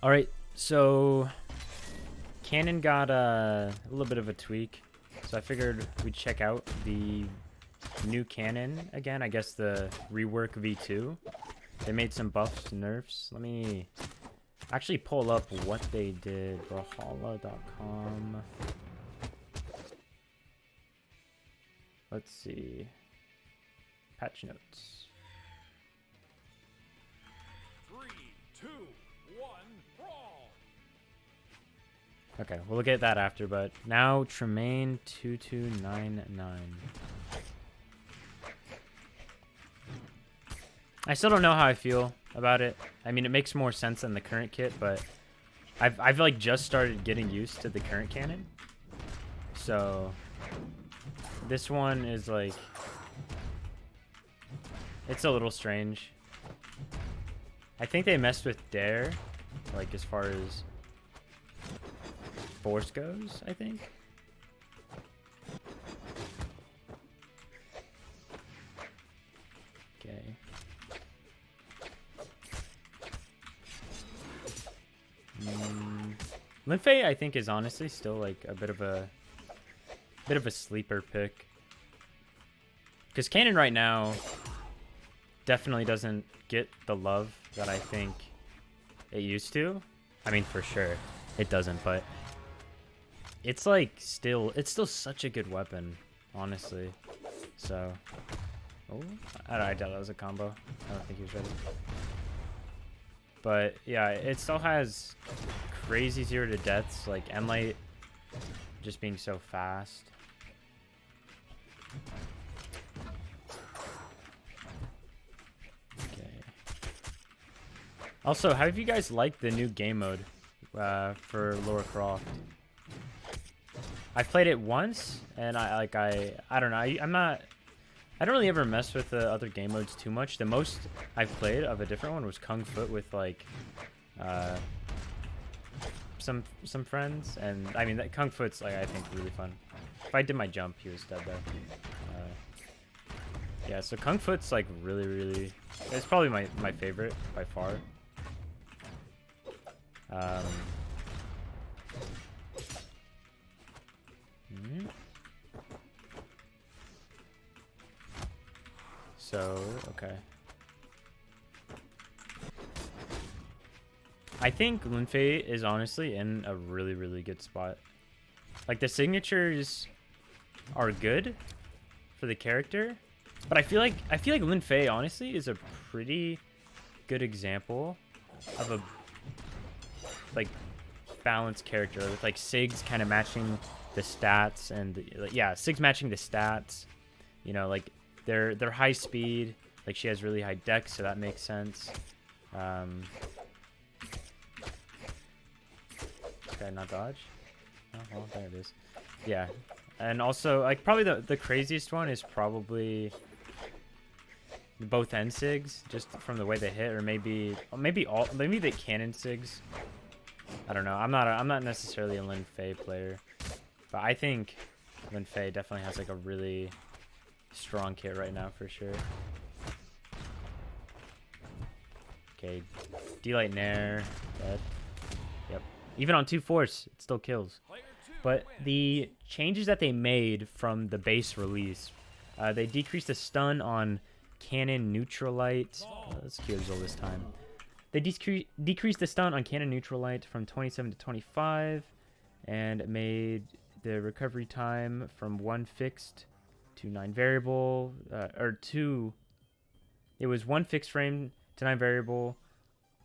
All right, so Canon got a little bit of a tweak, so I figured we'd check out the new Canon again. I guess the rework V2. They made some buffs, nerfs. Let me actually pull up what they did. Brawlhalla.com. Let's see. Patch notes. 3, 2, 1, brawl! Okay, we'll get that after, but now Tremaine 2299. I still don't know how I feel about it. I mean, it makes more sense than the current kit, but I've like just started getting used to the current cannon. So this one is like, it's a little strange. I think they messed with Dare, like as far as force goes, I think. Okay. Linfei, I think, is honestly still like a bit of a sleeper pick. Because Canon right now definitely doesn't get the love that I think it used to. I mean, for sure, it doesn't, but it's like still such a good weapon, honestly. So, oh, I doubt that was a combo. I don't think he was ready. But yeah, it still has crazy 0 to deaths, like Enlight just being so fast. Okay. Also, how have you guys liked the new game mode for Lara Croft? I've played it once, and I don't know. I don't really ever mess with the other game modes too much. The most I've played of a different one was Kung Foot with like some friends, and I mean that Kung Foot's like I think really fun. If I did my jump, he was dead though. Yeah, so Kung Foot's like really, it's probably my favorite by far. So, okay. I think Linfei is honestly in a really good spot. Like, the signatures are good for the character, but I feel like Linfei honestly is a pretty good example of a like balanced character with like Sigs kind of matching the stats, and yeah, Sigs matching the stats. You know, like they're high speed. Like she has really high dex, so that makes sense. Okay, not dodge. Oh, well, there it is. Yeah, and also like probably the craziest one is probably both end Sigs, just from the way they hit, or maybe the cannon Sigs. I don't know. I'm not necessarily a Linfei player, but I think Linfei definitely has like a really strong kit right now for sure. Okay, D-Light Nair, dead. Yep. Even on 2 force, it still kills. But the changes that they made from the base release, they decreased the stun on Cannon Neutralite. Let's Kyuzo this time. They decreased the stun on Cannon Neutralite from 27 to 25, and made the recovery time from 1 fixed to 9 variable, it was 1 fixed frame to 9 variable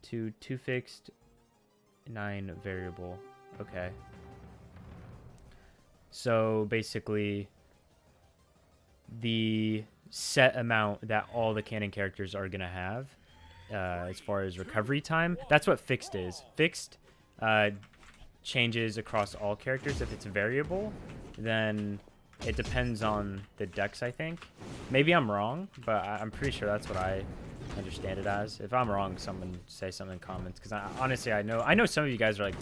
to 2 fixed, 9 variable. Okay. So basically, the set amount that all the canon characters are gonna have, as far as recovery time, that's what fixed is. Fixed changes across all characters. If it's variable, then it depends on the dex, I think. Maybe I'm wrong, but I'm pretty sure that's what I understand it as. If I'm wrong, someone say something in the comments, because honestly, I know some of you guys are like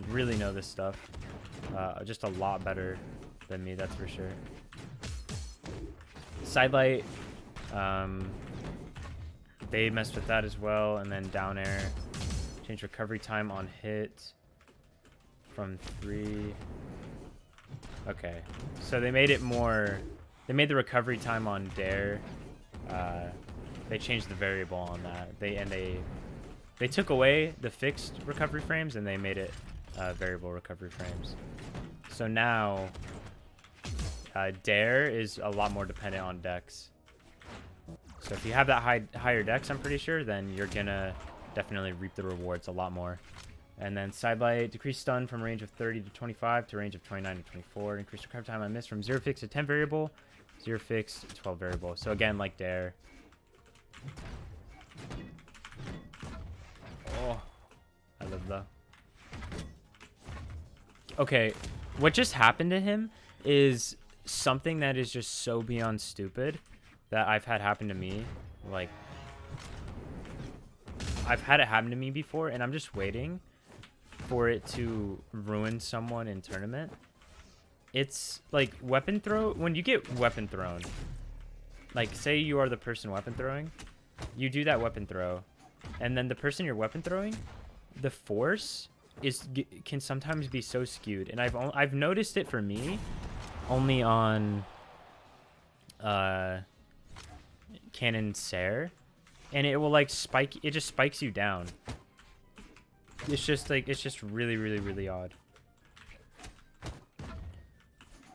really know this stuff just a lot better than me, that's for sure. Sidelight, they messed with that as well, and then down air Change recovery time on hit from 3. Okay, so they made it more. They made the recovery time on dare. They changed the variable on that. They took away the fixed recovery frames and they made it variable recovery frames. So now dare is a lot more dependent on dex. So if you have that higher dex, I'm pretty sure, then you're gonna definitely reap the rewards a lot more. And then sidelight, decrease stun from range of 30 to 25 to range of 29 to 24. Increase recovery time on miss from 0 fixed to 10 variable, 0 fixed to 12 variable. So again, like dare. Oh, I love that. Okay, what just happened to him is something that is just so beyond stupid that I've had happen to me. Like, I've had it happen to me before, and I'm just waiting for it to ruin someone in tournament. It's like weapon throw. When you get weapon thrown, like say you are the person weapon throwing, you do that weapon throw, and then the person you're weapon throwing, the force can sometimes be so skewed, and I've noticed it for me only on Cannon Sair, and it will like spike. It just spikes you down. It's just like, it's just really, really, really odd.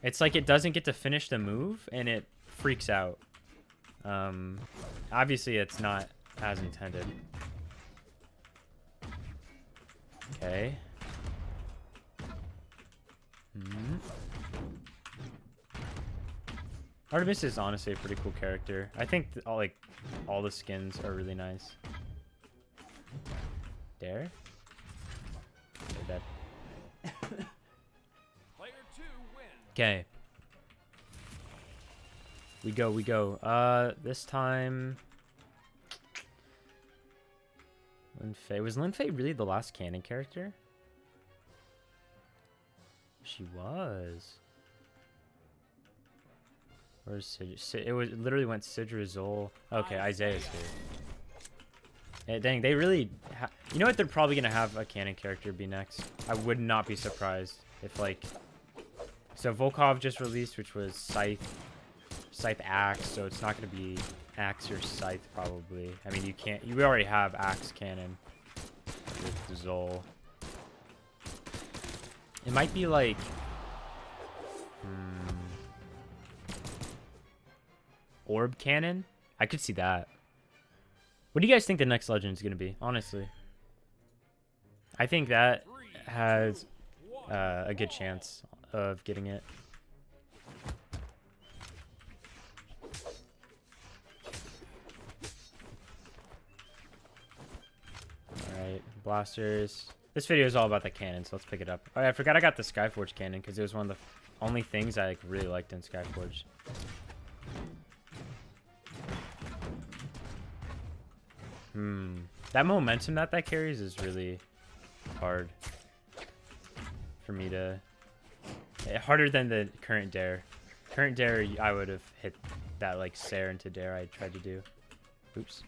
It's like it doesn't get to finish the move and it freaks out. Obviously it's not as intended. Okay. Artemis is honestly a pretty cool character. I think all the skins are really nice. Dare? They're dead. Player 2 wins. Okay. We go. This time Linfei. Was Linfei really the last canon character? She was. Where's Sid? It literally went Sidra, Zol. Okay, Isaiah's here. Yeah, dang, they really... You know what? They're probably going to have a canon character be next. I would not be surprised if, like... So, Volkov just released, which was Scythe Axe, so it's not going to be Axe or Scythe, probably. I mean, you can't... You already have Axe cannon with Zol. It might be, like... Orb cannon? I could see that. What do you guys think the next legend is going to be? Honestly, I think that has a good chance of getting it. Alright, blasters. This video is all about the cannon, so let's pick it up. Oh, yeah, I forgot I got the Skyforge cannon because it was one of the only things I really liked in Skyforge. That momentum that carries is really hard for me to... Harder than the current dare. Current dare, I would have hit that like Sair into dare I tried to do. Oops.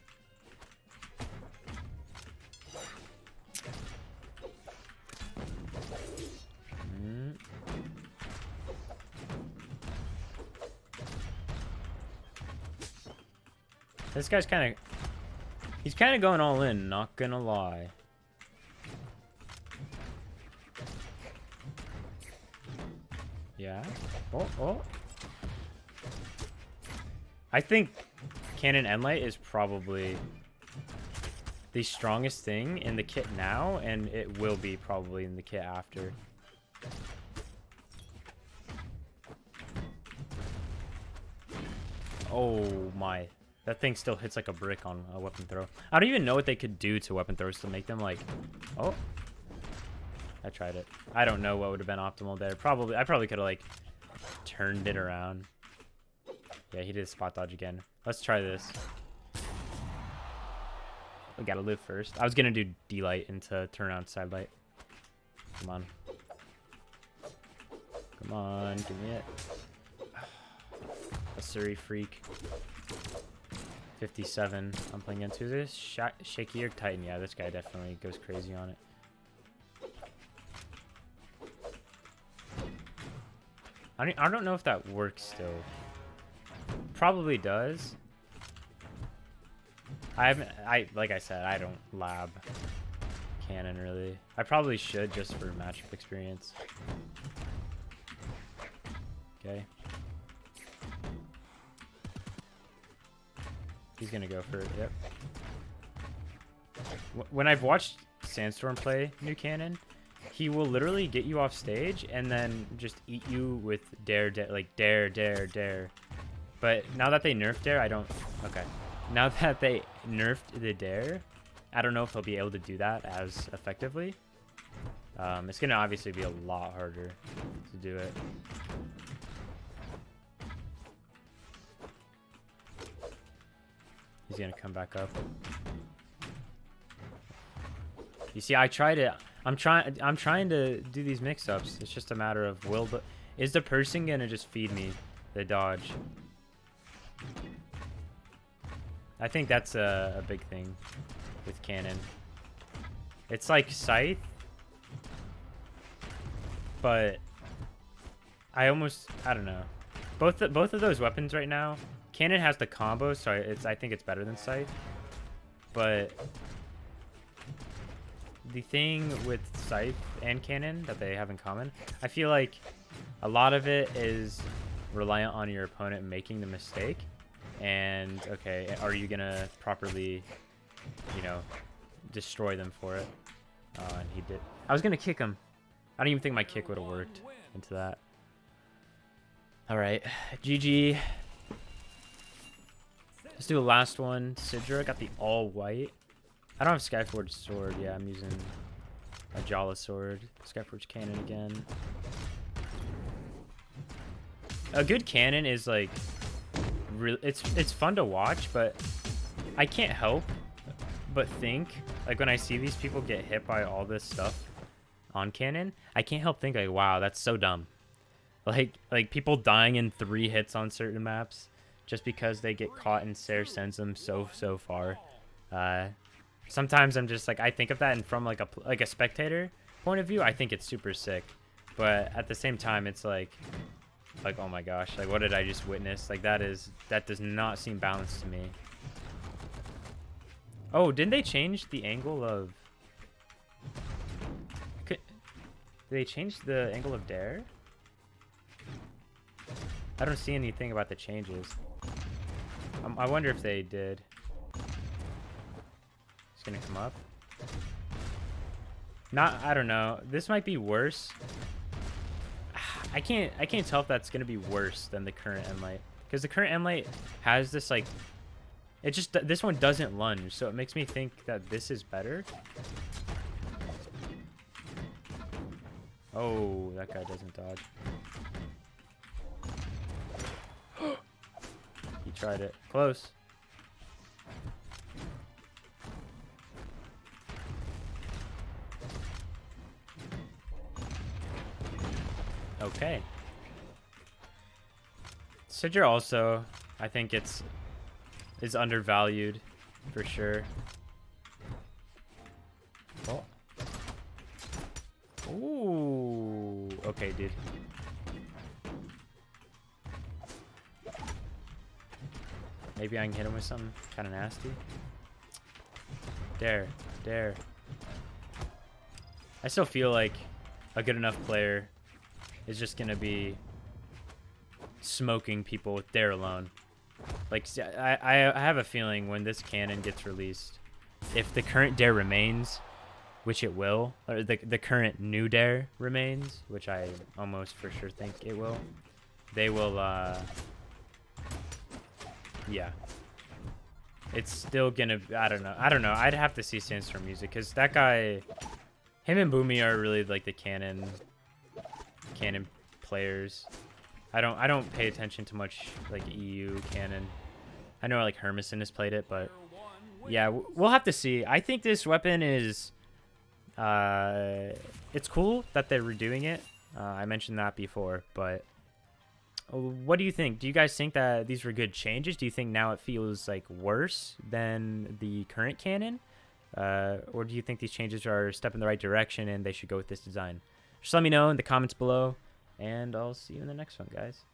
This guy's kind of... He's kind of going all in, not gonna lie. Yeah. Oh. I think Cannon Endlight is probably the strongest thing in the kit now, and it will be probably in the kit after. Oh my. That thing still hits like a brick on a weapon throw. I don't even know what they could do to weapon throws to make them like... Oh. I tried it. I don't know what would have been optimal there. I probably could have like turned it around. Yeah, he did spot dodge again. Let's try this. We gotta live first. I was gonna do D-light into turn around side light. Come on. Come on, give me it. A Suri freak. 57 I'm playing into. This Shaky or Titan? Yeah, this guy definitely goes crazy on it. I don't know if that works still. Probably does. Like I said, I don't lab cannon really. I probably should just for matchup experience. Okay. He's gonna go for it, yep. When I've watched Sandstorm play New Cannon, he will literally get you off stage and then just eat you with dare, like dare. But now that they nerfed dare, I don't... Okay. Now that they nerfed the dare, I don't know if he'll be able to do that as effectively. It's gonna obviously be a lot harder to do it. He's gonna come back up. You see, I tried it. I'm trying to do these mix-ups. It's just a matter of is the person gonna just feed me the dodge? I think that's a big thing with cannon. It's like Scythe, but I don't know. Both of those weapons right now, cannon has the combo, so I think it's better than Scythe. But the thing with Scythe and cannon that they have in common, I feel like a lot of it is reliant on your opponent making the mistake. And okay, are you gonna properly, you know, destroy them for it? And he did. I was gonna kick him. I don't even think my kick would have worked into that. All right, GG. Let's do the last one. Sidra got the all white. I don't have Skyforge sword. Yeah, I'm using a Jala sword. Skyforge cannon again. A good cannon is like really, it's fun to watch, but I can't help but think like when I see these people get hit by all this stuff on cannon, I can't help think like, wow, that's so dumb. Like people dying in 3 hits on certain maps just because they get caught and Sarah sends them so far. Sometimes I'm just like, I think of that and from like a spectator point of view, I think it's super sick. But at the same time, it's like oh my gosh, like what did I just witness? Like that does not seem balanced to me. Oh, didn't they change the angle of... Did they change the angle of dare? I don't see anything about the changes. I wonder if they did. It's gonna come up. I don't know. This might be worse. I can't tell if that's gonna be worse than the current Enlight, because the current Enlight has this like, this one doesn't lunge, so it makes me think that this is better. Oh, that guy doesn't dodge. He tried it. Close. Okay. Sidra also, I think is undervalued for sure. Oh. Ooh. Okay, dude. Maybe I can hit him with something kind of nasty. Dare. I still feel like a good enough player is just gonna be smoking people with dare alone. Like, I have a feeling when this cannon gets released, if the current dare remains, which it will, or the current new dare remains, which I almost for sure think it will, they will, yeah. It's still gonna, I don't know. I'd have to see Sandstorm music, because that guy, him and Boomy are really like the cannon players. I don't pay attention to much like EU cannon. I know like Hermison has played it, but yeah, we'll have to see. I think this weapon is it's cool that they're redoing it. I mentioned that before, but What do you think? Do you guys think that these were good changes? Do you think now it feels like worse than the current canon? Or do you think these changes are a step in the right direction and they should go with this design? Just let me know in the comments below, and I'll see you in the next one, guys.